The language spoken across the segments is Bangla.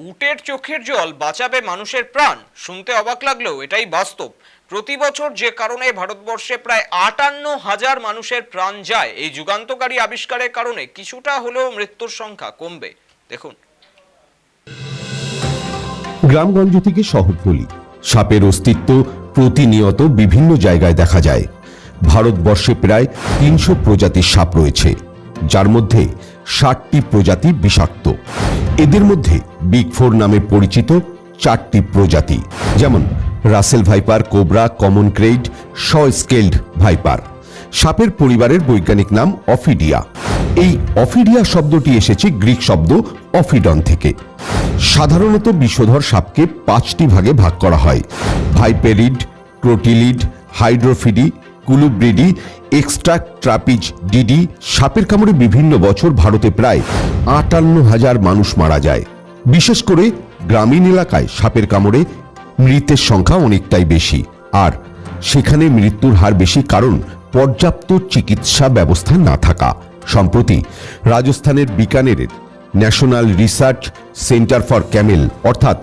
উটের চোখের জল বাঁচাবে মানুষের প্রাণ। শুনতে অবাক লাগলেও এটাই বাস্তব। প্রতি বছর যে কারণে ভারতবর্ষে প্রায় ৫৮,০০০ মানুষের প্রাণ যায়, এই যুগান্তকারী আবিষ্কারের কারণে কিছুটা হলেও মৃত্যুর সংখ্যা কমবে। দেখুন, গ্রামগঞ্জ থেকে শহরতলি, সাপের অস্তিত্ব প্রতিনিয়ত বিভিন্ন জায়গায় দেখা যায়। ভারতবর্ষে প্রায় ৩০০ প্রজাতির সাপ রয়েছে, যার মধ্যে ৬০টি প্রজাতি বিষাক্ত। এদের মধ্যে বিগ ফোর নামে পরিচিত ৪টি প্রজাতি, যেমন রাসেল ভাইপার, কোবরা, কমন ক্রেইড, শ স্কেলড ভাইপার। সাপের পরিবারের বৈজ্ঞানিক নাম অফিডিয়া। এই অফিডিয়া শব্দটি এসেছে গ্রিক শব্দ অফিডন থেকে। সাধারণত বিষধর সাপকে ৫টি ভাগে ভাগ করা হয়: ভাইপেরিড, ক্রোটিলিড, হাইড্রোফিডি, কুলুব্রিডি, এক্সট্রাট্রাপিজ ডিডি। সাপের কামড়ে বিভিন্ন বছর ভারতে প্রায় ৫৮,০০০ মানুষ মারা যায়। বিশেষ করে গ্রামীণ এলাকায় সাপের কামড়ে মৃতের সংখ্যা অনেকটাই বেশি, আর সেখানে মৃত্যুর হার বেশি কারণ পর্যাপ্ত চিকিৎসা ব্যবস্থা না থাকা। সম্প্রতি রাজস্থানের বিকানেরের National Research Centre for Camel অর্থাৎ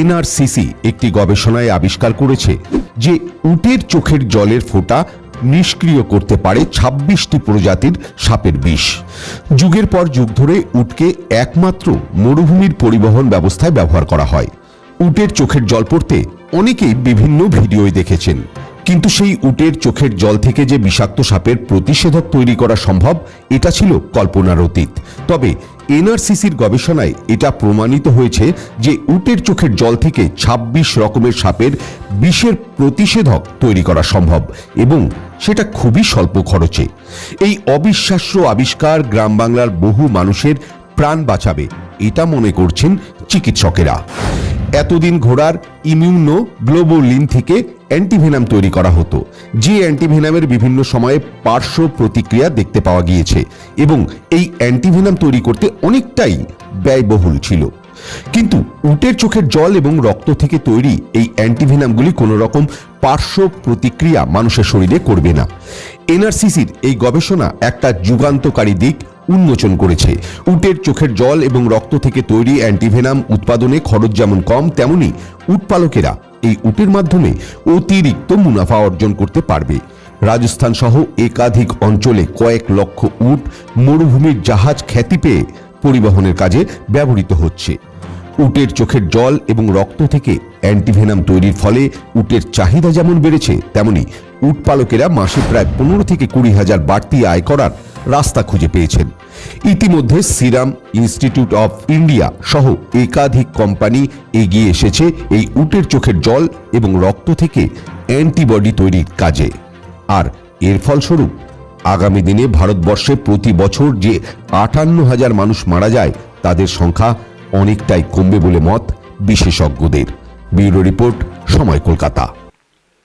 এনআরসিসি একটি গবেষণায় আবিষ্কার করেছে যে উটের চোখের জলের ফোঁটা নিষ্ক্রিয় করতে পারে ২৬টি প্রজাতির সাপের বিষ। যুগের পর যুগ ধরে উটকে একমাত্র মরুভূমির পরিবহন ব্যবস্থায় ব্যবহার করা হয়। উটের চোখের জল পড়তে অনেকেই বিভিন্ন ভিডিওয় দেখেছেন, কিন্তু সেই উটের চোখের জল থেকে যে বিষাক্ত সাপের প্রতিষেধক তৈরি করা সম্ভব, এটা ছিল কল্পনার অতীত। তবে এনআরসিসির গবেষণায় এটা প্রমাণিত হয়েছে যে উটের চোখের জল থেকে ২৬ রকমের সাপের বিষের প্রতিষেধক তৈরি করা সম্ভব, এবং সেটা খুবই স্বল্প খরচে। এই অবিশ্বাস্য আবিষ্কার গ্রাম বাংলার বহু মানুষের প্রাণ বাঁচাবে, এটা মনে করছেন চিকিৎসকেরা। এতদিন ঘোড়ার ইমিউনো গ্লোবুলিন থেকে অ্যান্টিভেনাম তৈরি করা হতো, যে অ্যান্টিভেনামের বিভিন্ন সময়ে পার্শ্ব প্রতিক্রিয়া দেখতে পাওয়া গিয়েছে, এবং এই অ্যান্টিভেনাম তৈরি করতে অনেকটাই ব্যয়বহুল ছিল। কিন্তু উটের চোখের জল এবং রক্ত থেকে তৈরি এই অ্যান্টিভেনামগুলি কোনো রকম পার্শ্ব প্রতিক্রিয়া মানুষের শরীরে করবে না। এনআরসিসির এই গবেষণা একটা যুগান্তকারী দিক উন্মোচন করেছে। উটের চোখের জল এবং রক্ত থেকে তৈরি অ্যান্টিভেনাম উৎপাদনে খরচ যেমন কম, তেমনি উটপালকেরা এই উটের মাধ্যমে অতিরিক্ত মুনাফা অর্জন করতে পারবে। রাজস্থান সহ একাধিক অঞ্চলে কয়েক লক্ষ উট মরুভূমির জাহাজ খ্যাতি পেয়ে পরিবহনের কাজে ব্যবহৃত হচ্ছে। উটের চোখের জল এবং রক্ত থেকে অ্যান্টিভেনাম তৈরির ফলে উটের চাহিদা যেমন বেড়েছে, তেমনি উটপালকেরা মাসে প্রায় ১৫ থেকে ২০,০০০ বাড়তি আয় করার রাস্তা খুঁজে পেয়েছেন। ইতিমধ্যে সিরাম ইনস্টিটিউট অফ ইন্ডিয়া সহ একাধিক কোম্পানি এগিয়ে এসেছে এই উটের চোখের জল এবং রক্ত থেকে অ্যান্টিবডি তৈরির কাজে। আর এর ফলস্বরূপ আগামী দিনে ভারতবর্ষে প্রতি বছর যে ৫৮,০০০ মানুষ মারা যায়, তাদের সংখ্যা অনেকটাই কমবে বলে মত বিশেষজ্ঞদের। ব্যুরো রিপোর্ট, সময়, কলকাতা।